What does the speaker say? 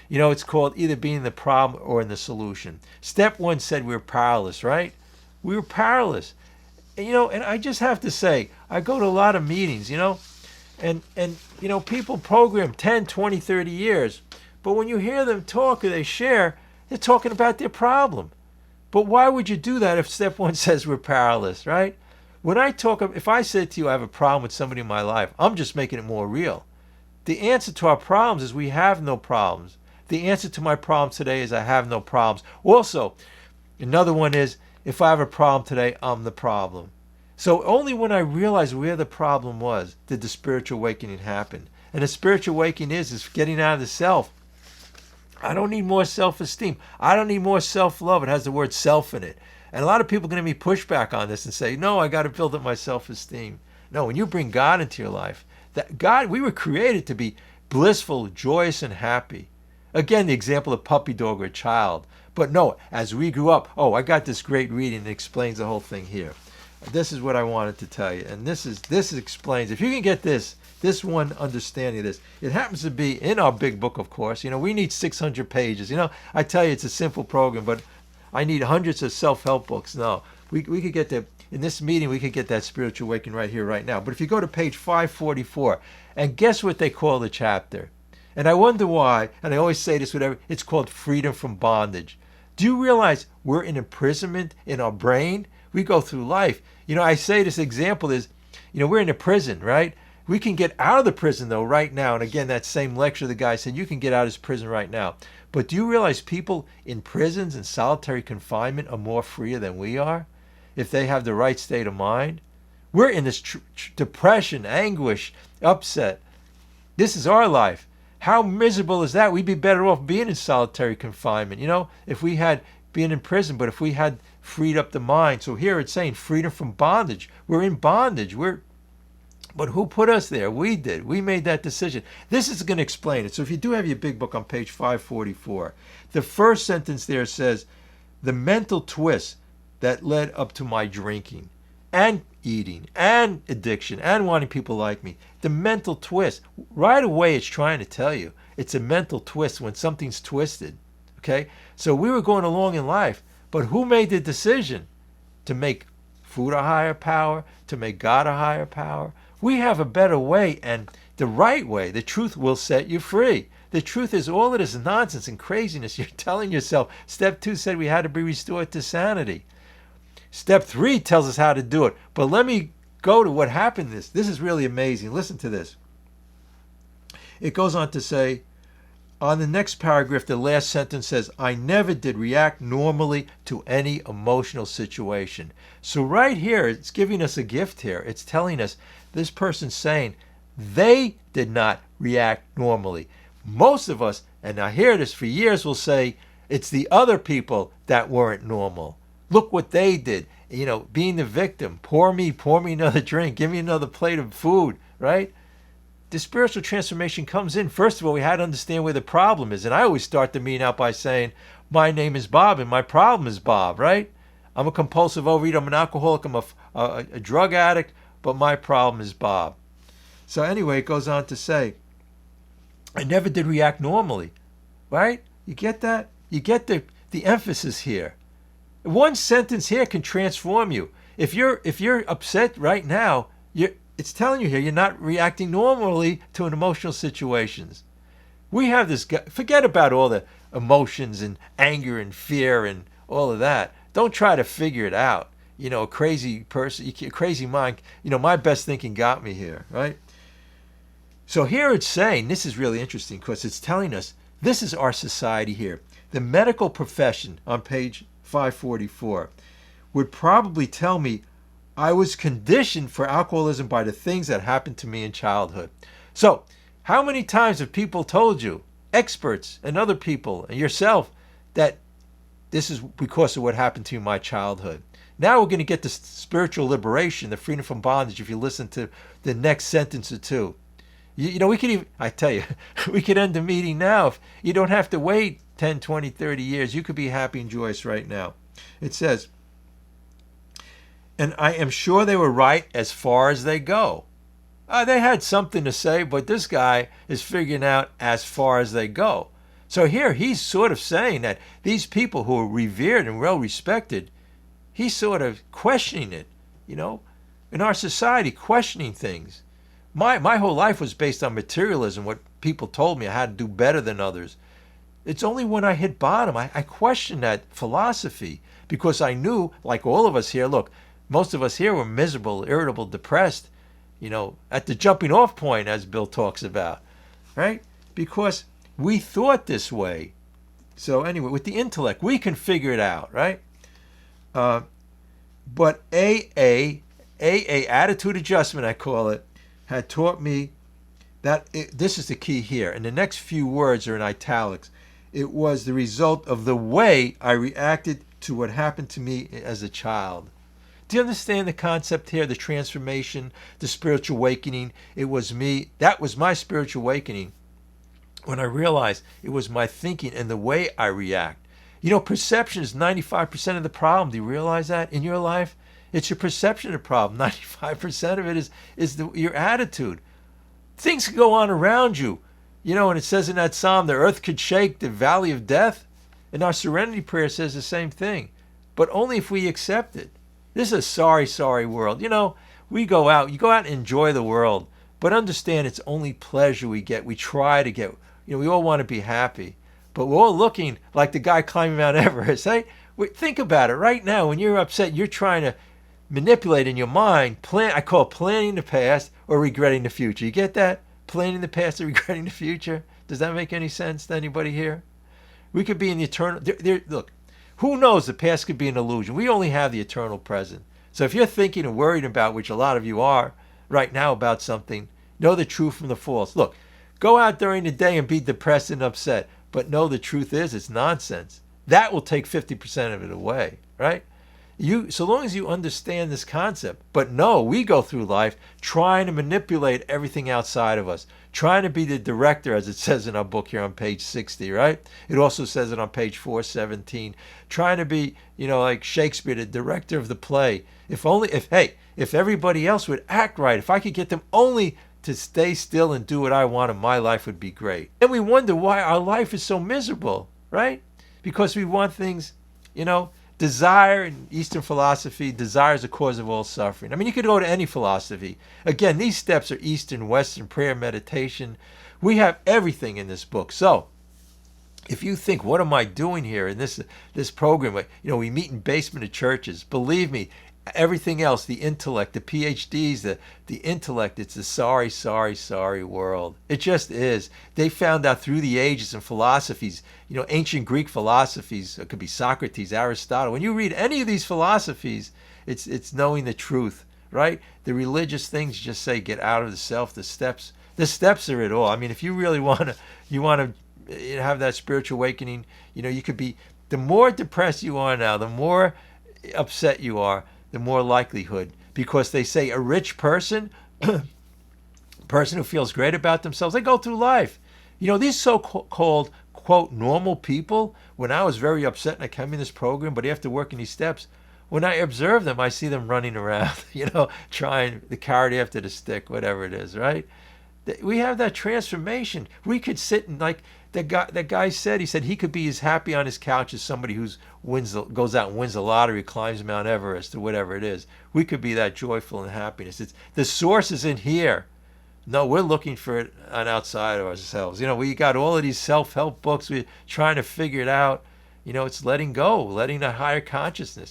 It's called either being the problem or in the solution. Step one said we were powerless, right? We were powerless. And I just have to say, I go to a lot of meetings, and people program 10, 20, 30 years. But when you hear them talk or they share, they're talking about their problem. But why would you do that if step one says we're powerless, right? If I said to you I have a problem with somebody in my life, I'm just making it more real. The answer to our problems is we have no problems. The answer to my problem today is I have no problems. Also, another one is if I have a problem today, I'm the problem. So only when I realized where the problem was did the spiritual awakening happen. And the spiritual awakening is getting out of the self. I don't need more self-esteem. I don't need more self-love. It has the word self in it. And a lot of people are going to be pushback on this and say, no, I got to build up my self-esteem. No, when you bring God into your life, we were created to be blissful, joyous, and happy. Again, the example of puppy dog or child. But no, as we grew up, I got this great reading that explains the whole thing here. This is what I wanted to tell you. And this explains, if you can get this one understanding of this, it happens to be in our big book, of course. We need 600 pages. I tell you, it's a simple program, but I need hundreds of self-help books. No, we could get that. In this meeting, we could get that spiritual awakening right here, right now. But if you go to page 544, and guess what they call the chapter? And I wonder why, and I always say this, it's called freedom from bondage. Do you realize we're in imprisonment in our brain? We go through life. I say this example is, we're in a prison, right? We can get out of the prison, though, right now. And again, that same lecture, the guy said, you can get out of this prison right now. But do you realize people in prisons and solitary confinement are more freer than we are if they have the right state of mind? We're in this depression, anguish, upset. This is our life. How miserable is that? We'd be better off being in solitary confinement, if we had been in prison, but if we had freed up the mind. So here it's saying freedom from bondage. We're in bondage. But who put us there? We did. We made that decision. This is going to explain it. So if you do have your big book on page 544, the first sentence there says, the mental twist that led up to my drinking and eating and addiction and wanting people like me. The mental twist. Right away, it's trying to tell you. It's a mental twist when something's twisted. Okay? So we were going along in life, but who made the decision to make food a higher power, to make God a higher power? We have a better way, and the right way, the truth will set you free. The truth is all of this nonsense and craziness you're telling yourself. Step 2 said we had to be restored to sanity. Step 3 tells us how to do it. But let me go to what happened. This is really amazing. Listen to this. It goes on to say, on the next paragraph, the last sentence says, I never did react normally to any emotional situation. So right here, it's giving us a gift here. It's telling us, this person's saying, they did not react normally. Most of us, and I hear this for years, will say, it's the other people that weren't normal. Look what they did. Being the victim. Pour me another drink. Give me another plate of food, right? The spiritual transformation comes in. First of all, we had to understand where the problem is. And I always start the meeting out by saying, my name is Bob and my problem is Bob, right? I'm a compulsive overeater. I'm an alcoholic. I'm a drug addict. But my problem is Bob. So anyway, it goes on to say, I never did react normally, right? You get that? You get the emphasis here. One sentence here can transform you. If you're upset right now, it's telling you here you're not reacting normally to an emotional situations. We have this. Forget about all the emotions and anger and fear and all of that. Don't try to figure it out. A crazy person, a crazy mind. My best thinking got me here, right? So here it's saying, this is really interesting because it's telling us this is our society here. The medical profession on page 544 would probably tell me I was conditioned for alcoholism by the things that happened to me in childhood. So how many times have people told you, experts and other people and yourself, that this is because of what happened to you in my childhood? Now we're going to get the spiritual liberation, the freedom from bondage, if you listen to the next sentence or two. We could even, I tell you, we could end the meeting now. If you don't have to wait 10, 20, 30 years. You could be happy and joyous right now. It says, and I am sure they were right as far as they go. They had something to say, but this guy is figuring out as far as they go. So here he's sort of saying that these people who are revered and well respected, he's sort of questioning it, you know, in our society, questioning things. My whole life was based on materialism, what people told me I had to do better than others. It's only when I hit bottom, I questioned that philosophy because I knew, like all of us here, look, most of us here were miserable, irritable, depressed, you know, at the jumping off point, as Bill talks about, right? Because we thought this way. So anyway, with the intellect, we can figure it out, right? But AA, attitude adjustment, I call it, had taught me that this is the key here. And the next few words are in italics. It was the result of the way I reacted to what happened to me as a child. Do you understand the concept here, the transformation, the spiritual awakening? It was me. That was my spiritual awakening when I realized it was my thinking and the way I react. You know, perception is 95% of the problem. Do you realize that in your life? It's your perception of the problem. 95% of it is your attitude. Things can go on around you. You know, and it says in that psalm, the earth could shake, the valley of death. And our serenity prayer says the same thing, but only if we accept it. This is a sorry, sorry world. You know, you go out and enjoy the world, but understand it's only pleasure we get. We try to get, you know, we all want to be happy, but we're all looking like the guy climbing Mount Everest. Hey, think about it right now. When you're upset, you're trying to manipulate in your mind, I call it planning the past or regretting the future. You get that? Planning the past or regretting the future? Does that make any sense to anybody here? We could be in the eternal... Look, who knows? The past could be an illusion. We only have the eternal present. So if you're thinking and worried about, which a lot of you are right now about something, know the truth from the false. Look, go out during the day and be depressed and upset, but know the truth is it's nonsense. That will take 50% of it away, right? So long as you understand this concept. But no, we go through life trying to manipulate everything outside of us, trying to be the director, as it says in our book here on page 60, right? It also says it on page 417, trying to be, you know, like Shakespeare, the director of the play. If everybody else would act right, if I could get them only to stay still and do what I wanted, my life would be great. And we wonder why our life is so miserable, right? Because we want things, you know, desire in Eastern philosophy, desire is the cause of all suffering. I mean, you could go to any philosophy. Again, these steps are Eastern, Western, prayer, meditation. We have everything in this book. So if you think, what am I doing here in this program? You know, we meet in basement of churches. Believe me, everything else, the intellect, the PhDs, the intellect, it's a sorry, sorry, sorry world. It just is. They found out through the ages and philosophies, you know, ancient Greek philosophies, it could be Socrates, Aristotle. When you read any of these philosophies, it's knowing the truth, right? The religious things just say get out of the self, the steps are it all. I mean, if you really want to have that spiritual awakening, you know, you could be, the more depressed you are now, the more upset you are, the more likelihood, because they say a rich person, person who feels great about themselves, they go through life. You know, these so-called, quote, normal people, when I was very upset and I came in this program, but after working these steps, when I observe them, I see them running around, you know, trying the carrot after the stick, whatever it is, right? We have that transformation. We could sit and, like that guy said, he said he could be as happy on his couch as somebody who's goes out and wins the lottery, climbs Mount Everest or whatever it is. We could be that joyful and happiness. The source is in here. No, we're looking for it on outside of ourselves. You know, we got all of these self-help books. We're trying to figure it out. You know, it's letting go, letting a higher consciousness.